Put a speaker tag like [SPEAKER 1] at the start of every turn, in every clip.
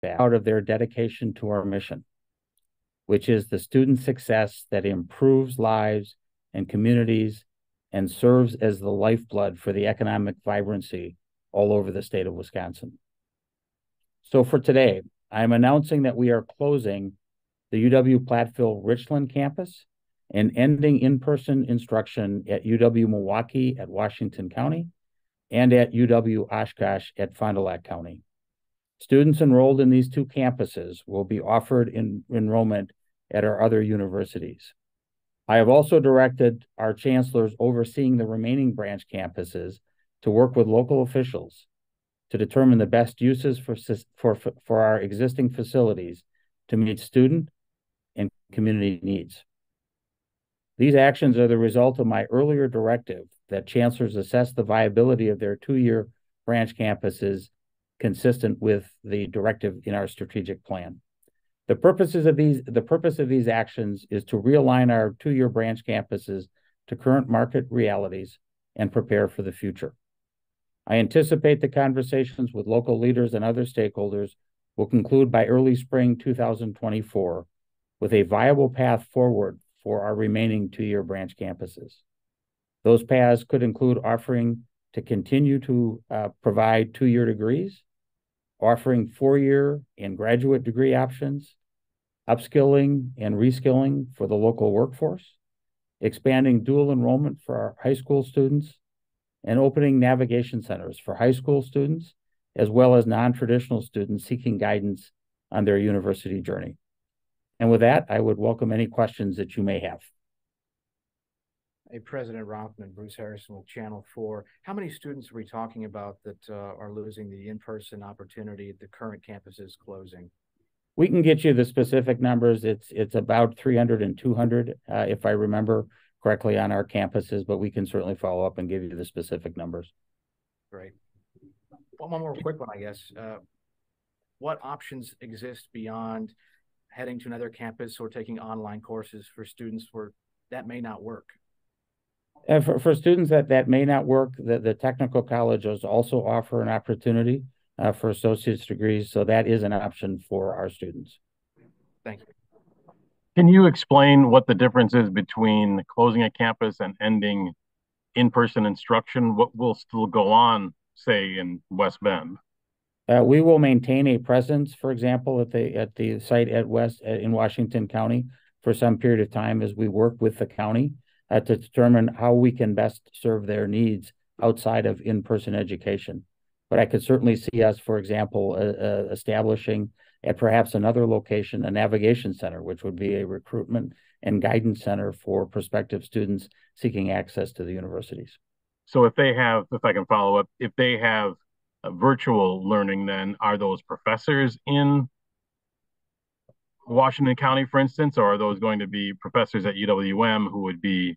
[SPEAKER 1] out of their dedication to our mission, which is the student success that improves lives and communities and serves as the lifeblood for the economic vibrancy all over the state of Wisconsin. So for today, I'm announcing that we are closing the UW-Platteville Richland campus and ending in-person instruction at UW-Milwaukee at Washington County and at UW-Oshkosh at Fond du Lac County. Students enrolled in these two campuses will be offered enrollment at our other universities. I have also directed our chancellors overseeing the remaining branch campuses to work with local officials to determine the best uses for our existing facilities to meet student and community needs. These actions are the result of my earlier directive that chancellors assess the viability of their two-year branch campuses consistent with the directive in our strategic plan. The purpose of these actions is to realign our two-year branch campuses to current market realities and prepare for the future. I anticipate the conversations with local leaders and other stakeholders will conclude by early spring 2024 with a viable path forward for our remaining two-year branch campuses. Those paths could include offering to continue to provide two-year degrees, offering four-year and graduate degree options, upskilling and reskilling for the local workforce, expanding dual enrollment for our high school students, and opening navigation centers for high school students, as well as non-traditional students seeking guidance on their university journey. And with that, I would welcome any questions that you may have.
[SPEAKER 2] Hey, President Rothman, Bruce Harrison with Channel 4. How many students are we talking about that are losing the in-person opportunity at the current campuses closing?
[SPEAKER 1] We can get you the specific numbers. It's about 300 and 200, if I remember correctly, on our campuses, but we can certainly follow up and give you the specific numbers.
[SPEAKER 2] Great. One more quick one, I guess. What options exist beyond heading to another campus or taking online courses for students where that may not work?
[SPEAKER 1] For students that may not work, the technical colleges also offer an opportunity for associate's degrees, so that is an option for our students.
[SPEAKER 2] Thank you.
[SPEAKER 3] Can you explain what the difference is between closing a campus and ending in-person instruction? What will still go on, say, in West Bend?
[SPEAKER 1] We will maintain a presence, for example, at the site in Washington County for some period of time as we work with the county to determine how we can best serve their needs outside of in-person education. But I could certainly see us, for example, establishing at perhaps another location a navigation center, which would be a recruitment and guidance center for prospective students seeking access to the universities.
[SPEAKER 3] So if they have, if I can follow up, if they have virtual learning, then are those professors in Washington County, for instance, or are those going to be professors at UWM who would be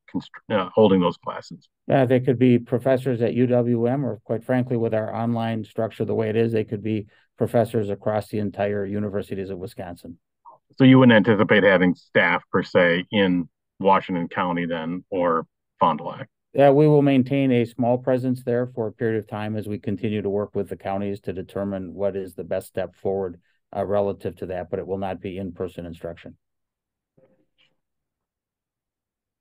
[SPEAKER 3] holding those classes?
[SPEAKER 1] They could be professors at UWM, or quite frankly, with our online structure the way it is, they could be professors across the entire universities of Wisconsin.
[SPEAKER 3] So you wouldn't anticipate having staff per se in Washington County then, or Fond du Lac?
[SPEAKER 1] We will maintain a small presence there for a period of time as we continue to work with the counties to determine what is the best step forward relative to that, but it will not be in-person instruction.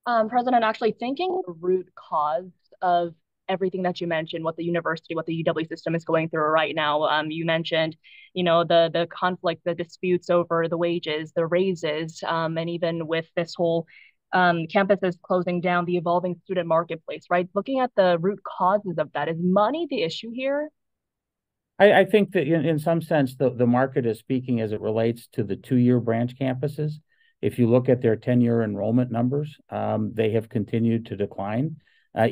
[SPEAKER 4] President, actually thinking the root cause of everything that you mentioned, what the university, what the UW system is going through right now. You mentioned, the conflict, the disputes over the wages, the raises, and even with this whole campuses closing down, the evolving student marketplace, right? Looking at the root causes of that, is money the issue here?
[SPEAKER 1] I think that in some sense, the market is speaking as it relates to the two-year branch campuses. If you look at their 10-year enrollment numbers, they have continued to decline,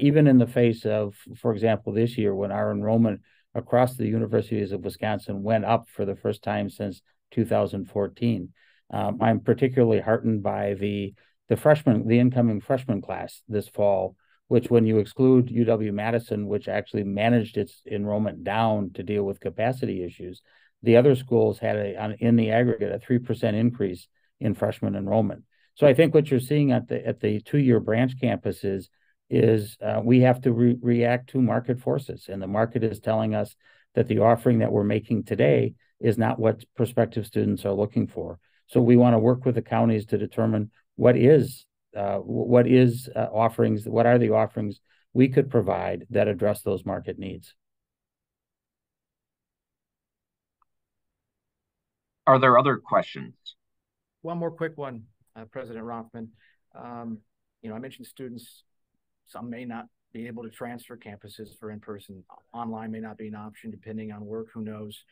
[SPEAKER 1] even in the face of, for example, this year when our enrollment across the universities of Wisconsin went up for the first time since 2014. I'm particularly heartened by the incoming freshman class this fall, which when you exclude UW-Madison, which actually managed its enrollment down to deal with capacity issues, the other schools had in the aggregate a 3% increase in freshman enrollment. So I think what you're seeing at the two-year branch campuses is we have to react to market forces, and the market is telling us that the offering that we're making today is not what prospective students are looking for. So we want to work with the counties to determine what are the offerings we could provide that address those market needs.
[SPEAKER 5] Are there other questions?
[SPEAKER 2] One more quick one, President Rothman. I mentioned students, some may not be able to transfer campuses for in-person. Online may not be an option depending on work, who knows.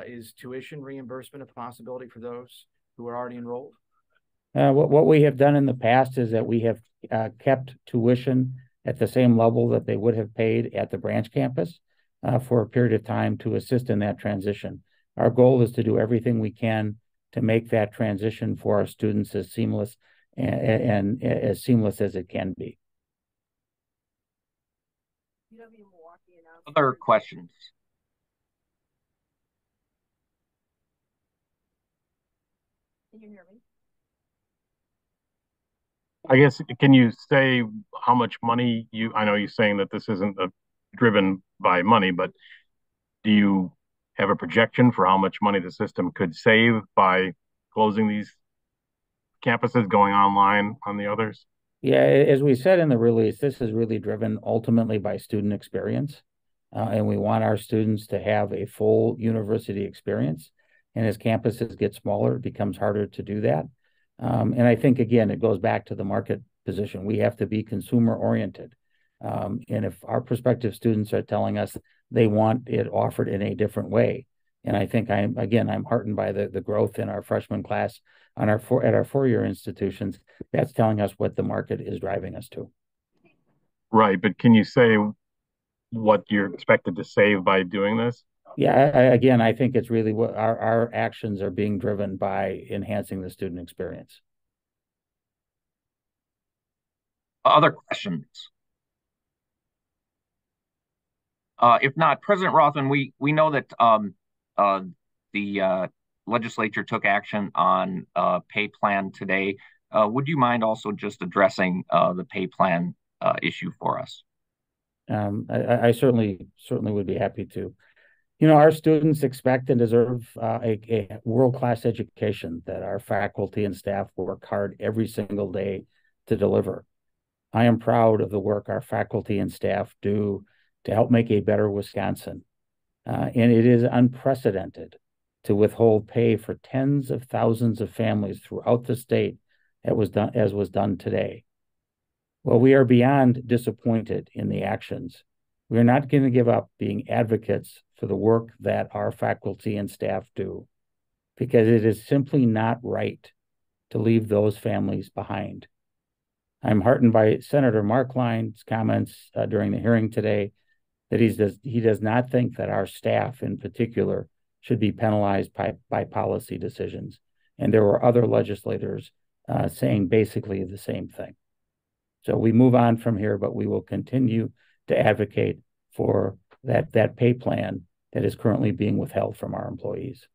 [SPEAKER 2] Is tuition reimbursement a possibility for those who are already enrolled?
[SPEAKER 1] What we have done in the past is that we have kept tuition at the same level that they would have paid at the branch campus for a period of time to assist in that transition. Our goal is to do everything we can to make that transition for our students as seamless and as seamless as it can be.
[SPEAKER 5] Other questions?
[SPEAKER 4] Can you hear me?
[SPEAKER 3] I guess, can you say how much money I know you're saying that this isn't driven by money, but do you have a projection for how much money the system could save by closing these campuses, going online on the others?
[SPEAKER 1] Yeah, as we said in the release, this is really driven ultimately by student experience. And we want our students to have a full university experience. And as campuses get smaller, it becomes harder to do that. And I think, again, it goes back to the market position. We have to be consumer oriented. And if our prospective students are telling us they want it offered in a different way, and I think I'm heartened by the growth in our freshman class at our four-year institutions. That's telling us what the market is driving us to.
[SPEAKER 3] Right, but can you say what you're expected to save by doing this?
[SPEAKER 1] Yeah, I think it's really what our actions are being driven by enhancing the student experience.
[SPEAKER 5] Other questions? If not, President Rothman, we know that the legislature took action on pay plan today. Would you mind also just addressing the pay plan issue for us?
[SPEAKER 1] I certainly would be happy to. Our students expect and deserve a world-class education that our faculty and staff work hard every single day to deliver. I am proud of the work our faculty and staff do to help make a better Wisconsin. And it is unprecedented to withhold pay for tens of thousands of families throughout the state as was done today. Well, we are beyond disappointed in the actions. We are not going to give up being advocates for the work that our faculty and staff do, because it is simply not right to leave those families behind. I'm heartened by Senator Markline's comments during the hearing today that he does not think that our staff in particular should be penalized by policy decisions. And there were other legislators saying basically the same thing. So we move on from here, but we will continue to advocate for that pay plan that is currently being withheld from our employees.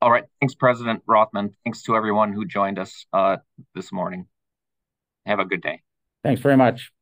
[SPEAKER 5] All right. Thanks, President Rothman. Thanks to everyone who joined us this morning. Have a good day.
[SPEAKER 1] Thanks very much.